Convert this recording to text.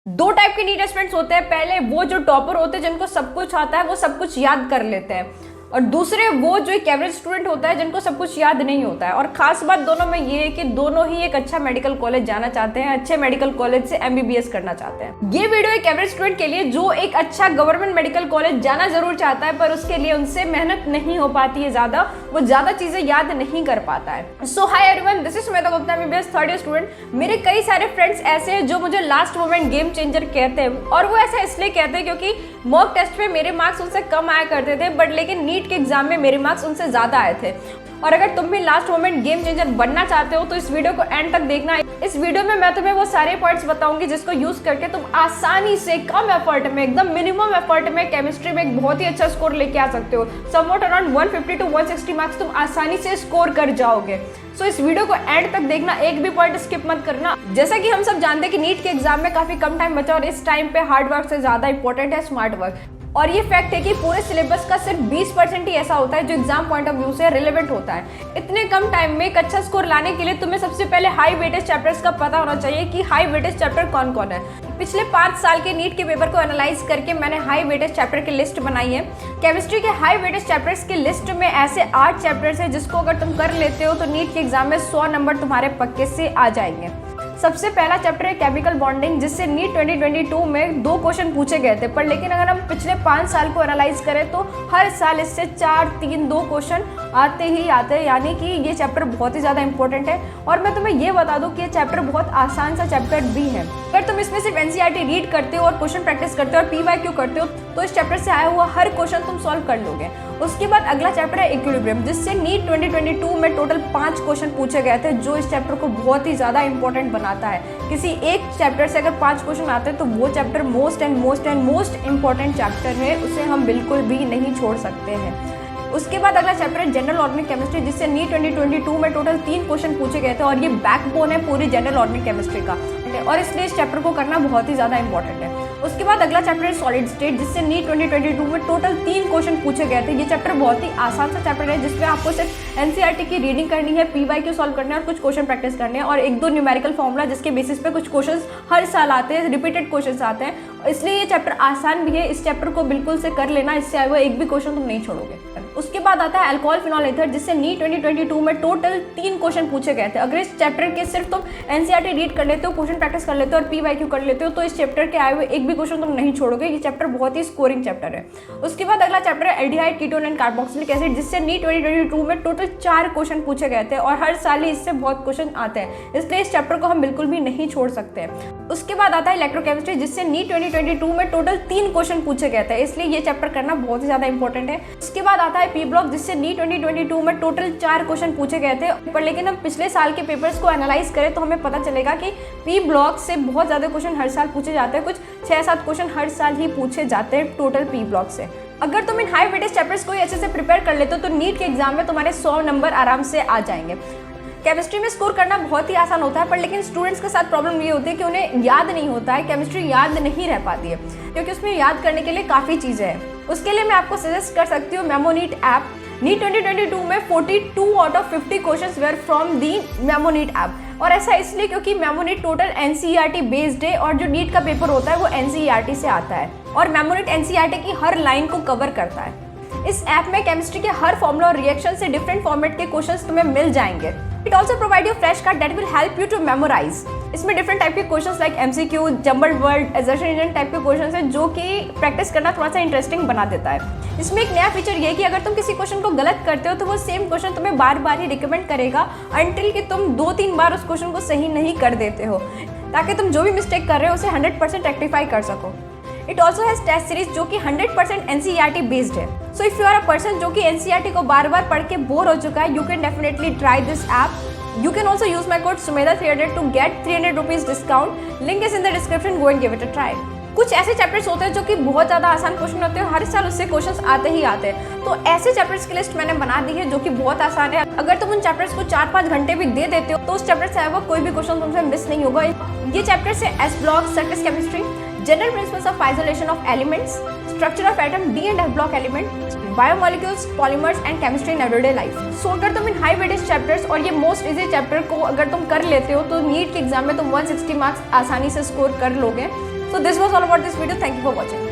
दो टाइप के NEET aspirants होते हैं। पहले वो जो टॉपर होते हैं, जिनको सब कुछ आता है, वो सब कुछ याद कर लेते हैं, और दूसरे वो जो एक एवरेज स्टूडेंट होता है, जिनको सब कुछ याद नहीं होता है। और खास बात दोनों में ये है कि दोनों ही एक अच्छा मेडिकल कॉलेज जाना चाहते हैं, अच्छे मेडिकल कॉलेज से एमबीबीएस करना चाहते हैं। ये वीडियो एक एवरेज स्टूडेंट के लिए जो एक अच्छा गवर्नमेंट मेडिकल कॉलेज जाना जरूर चाहता है, पर उसके लिए उनसे मेहनत नहीं हो पाती है, वो ज्यादा चीजें याद नहीं कर पाता है। So hi everyone, this is Sumedha Gupta, MBBS third year student. मेरे कई सारे फ्रेंड्स ऐसे हैं जो मुझे लास्ट मोमेंट गेम चेंजर कहते हैं, और वो ऐसा इसलिए कहते हैं क्योंकि मॉक टेस्ट में मेरे मार्क्स उनसे कम आया करते थे, बट लेकिन नीट के एग्जाम में मेरे मार्क्स उनसे ज्यादा आए थे। और अगर तुम भी लास्ट मोमेंट गेम चेंजर बनना चाहते हो तो इस वीडियो को एंड तक देखना। इस वीडियो में मैं तुम्हें वो सारे पॉइंट्स बताऊंगी जिसको यूज करके तुम आसानी से कम एफर्ट में, एकदम मिनिमम एफर्ट में केमिस्ट्री में एक बहुत ही अच्छा स्कोर लेके आ सकते हो। समवॉट अराउंड 150 to 160 मार्क्स तुम आसानी से स्कोर कर जाओगे। सो इस वीडियो को एंड तक देखना, एक भी पॉइंट स्किप मत करना। जैसा कि हम सब जानते हैं कि नीट के एग्जाम में काफी कम टाइम बचा, और इस टाइम पे हार्ड वर्क से ज्यादा इंपॉर्टेंट है स्मार्ट वर्क। और ये फैक्ट है कि पूरे सिलेबस का सिर्फ 20% ही ऐसा होता है जो एग्जाम पॉइंट ऑफ व्यू से रिलेवेंट होता है। इतने कम टाइम में एक अच्छा स्कोर लाने के लिए तुम्हें सबसे पहले हाई वेटेज चैप्टर्स का पता होना चाहिए कि हाई वेटेज चैप्टर कौन कौन है। पिछले 5 साल के नीट के पेपर को एनालाइज करके मैंने हाई वेटेज चैप्टर की लिस्ट बनाई है। केमिस्ट्री के हाई वेटेज चैप्टर्स की लिस्ट में ऐसे 8 चैप्टर्स है जिसको अगर तुम कर लेते हो तो नीट के एग्जाम में 100 नंबर तुम्हारे पक्के से आ जाएंगे। सबसे पहला चैप्टर है केमिकल बॉन्डिंग, जिससे नीट 2022 में 2 क्वेश्चन पूछे गए थे, पर लेकिन अगर हम पिछले 5 साल को एनालाइज करें तो हर साल इससे 4, 3, 2 क्वेश्चन आते ही आते हैं, यानी कि ये चैप्टर बहुत ही ज़्यादा इंपॉर्टेंट है। और मैं तुम्हें ये बता दूं कि ये चैप्टर बहुत आसान सा चैप्टर भी है। अगर तुम इसमें सिर्फ एनसीईआरटी रीड करते हो और क्वेश्चन प्रैक्टिस करते हो और पीवाईक्यू करते हो तो इस चैप्टर से आया हुआ हर क्वेश्चन तुम सॉल्व कर लोगे। उसके बाद अगला चैप्टर है इक्विलिब्रियम, जिससे नीट 2022 में टोटल 5 क्वेश्चन पूछे गए थे, जो इस चैप्टर को बहुत ही ज़्यादा इंपॉर्टेंट बनाता है। किसी एक चैप्टर से अगर 5 क्वेश्चन आते हैं तो वो चैप्टर मोस्ट इंपॉर्टेंट चैप्टर है, उसे हम बिल्कुल भी नहीं छोड़ सकते हैं। उसके बाद अगला चैप्टर है जनरल ऑर्गेनिक केमिस्ट्री, जिससे नीट 2022 में टोटल 3 क्वेश्चन पूछे गए थे, और ये बैकबोन है पूरी जनरल ऑर्गेनिक केमिस्ट्री का, और इसलिए इस चैप्टर को करना बहुत ही ज़्यादा इंपॉर्टेंट है। उसके बाद अगला चैप्टर है सॉलिड स्टेट, जिससे नीट 2022 में टोटल 3 क्वेश्चन पूछे गए थे। ये चैप्टर बहुत ही आसान सा चैप्टर है, जिसमें आपको सिर्फ एनसीईआरटी की रीडिंग करनी है, पीवाईक्यू सॉल्व करना है और कुछ क्वेश्चन प्रैक्टिस करने हैं, और 1-2 न्यूमेरिकल फॉर्मूला जिसके बेसिस पे कुछ क्वेश्चन हर साल आते हैं, रिपीटेड क्वेश्चन आते हैं, इसलिए ये चैप्टर आसान भी है। इस चैप्टर को बिल्कुल से कर लेना, इससे आए हुए एक भी क्वेश्चन तुम नहीं छोड़ोगे। उसके बाद आता है अल्कोहल फिनॉल ईथर, जिससे नीट 2022 में टोटल 3 क्वेश्चन पूछे गए थे। अगर इस चैप्टर के सिर्फ तुम एनसीईआरटी रीड कर लेते हो, क्वेश्चन प्रैक्टिस कर लेते हो और पीवाईक्यू कर लेते हो तो इस चैप्टर के आए हुए एक भी क्वेश्चन तुम नहीं छोड़ोगे। ये चैप्टर बहुत ही स्कोरिंग चैप्टर है। उसके बाद अगला चैप्टर है aldehyde, ketone and carboxylic acid, जिससे नीट 2022 में टोटल 4 क्वेश्चन पूछे गए थे, और हर साल ही इससे बहुत क्वेश्चन आते हैं, इसलिए इस चैप्टर को हम बिल्कुल भी नहीं छोड़ सकते हैं। उसके बाद आता है इलेक्ट्रोकेमिस्ट्री, जिससे नीट 2022 में टोटल 3 क्वेश्चन पूछे गए थे, इसलिए ये चैप्टर करना बहुत ही ज्यादा इंपॉर्टेंट है। उसके बाद आता है पी ब्लॉक, जिससे नीट 2022 में टोटल 4 क्वेश्चन पूछे गए थे, पर लेकिन हम पिछले साल के पेपर्स को एनालाइज करें तो हमें पता चलेगा कि पी ब्लॉक से बहुत ज्यादा क्वेश्चन हर साल पूछे जाते हैं, कुछ 6-7 क्वेश्चन हर साल ही पूछे जाते हैं टोटल पी ब्लॉक से। अगर तुम इन हाई वेटेज चैप्टर्स को अच्छे से प्रिपेयर कर लेते हो तो नीट के एग्जाम में तुम्हारे 100 नंबर आराम से आ जाएंगे। केमिस्ट्री में स्कोर करना बहुत ही आसान होता है, पर लेकिन स्टूडेंट्स के साथ प्रॉब्लम ये होती है कि उन्हें याद नहीं होता है, केमिस्ट्री याद नहीं रह पाती है, क्योंकि उसमें याद करने के लिए काफ़ी चीज़ें हैं। उसके लिए मैं आपको सजेस्ट कर सकती हूँ मेमोनीट ऐप। नीट 2022 में 42 out of 50 questions were from the MemoNEET app, और ऐसा इसलिए क्योंकि मेमोनीट टोटल एनसीईआरटी बेस्ड है, और जो नीट का पेपर होता है वो एनसीईआरटी से आता है, और मेमोनीट एनसीईआरटी की हर लाइन को कवर करता है। इस ऐप में केमिस्ट्री के हर फॉर्मूला और रिएक्शन से डिफरेंट फॉर्मेट के क्वेश्चंस तुम्हें मिल जाएंगे। It also provide you flash card that will help you to memorise. इसमें डिफरेंट टाइप के questions like MCQ, jumbled word, assertion type के क्वेश्चंस हैं, जो कि प्रैक्टिस करना थोड़ा सा इंटरेस्टिंग बना देता है। इसमें एक नया फीचर ये है कि अगर तुम किसी क्वेश्चन को गलत करते हो तो वो सेम क्वेश्चन तुम्हें बार बार ही रिकमेंड करेगा अंटिल कि तुम 2-3 बार उस क्वेश्चन को सही नहीं कर देते हो, ताकि तुम जो भी मिस्टेक कर रहे हो उसे 100% रेक्टिफाई कर सको। It also has test series जो कि 100% एनसीईआरटी बेस्ड है। So if you are a person जो कि एनसीईआरटी को बार बार पढ़ के बोर हो चुका है, you can definitely try this app. You can also use my code SUMEDHA300 to get 300 rupees discount. Link is in the description. Go and give it a try. कुछ ऐसे चैप्टर्स होते हैं जो कि बहुत ज़्यादा आसान क्वेश्चन होते हैं, हर साल उससे क्वेश्चंस आते ही आते हैं, तो ऐसे चैप्टर्स की लिस्ट मैंने बना दी है जो कि बहुत आसान है। अगर तुम उन चैप्टर्स को 4-5 घंटे भी दे देते हो तो उस चैप्टर से आया हुआ कोई भी क्वेश्चन तुमसे मिस नहीं होगा। ये चैप्टर्स है S block, surface chemistry, general principles of isolation of elements, structure of atom, D and F block element, biomolecules, polymers and chemistry in everyday life. So अगर तुम इन हाई वेटेज चैप्टर्स और ये most easy chapter को अगर तुम कर लेते हो तो नीट के एग्जाम में तुम 160 मार्क्स आसानी से स्कोर कर लोगे। So this was all about this video. Thank you for watching.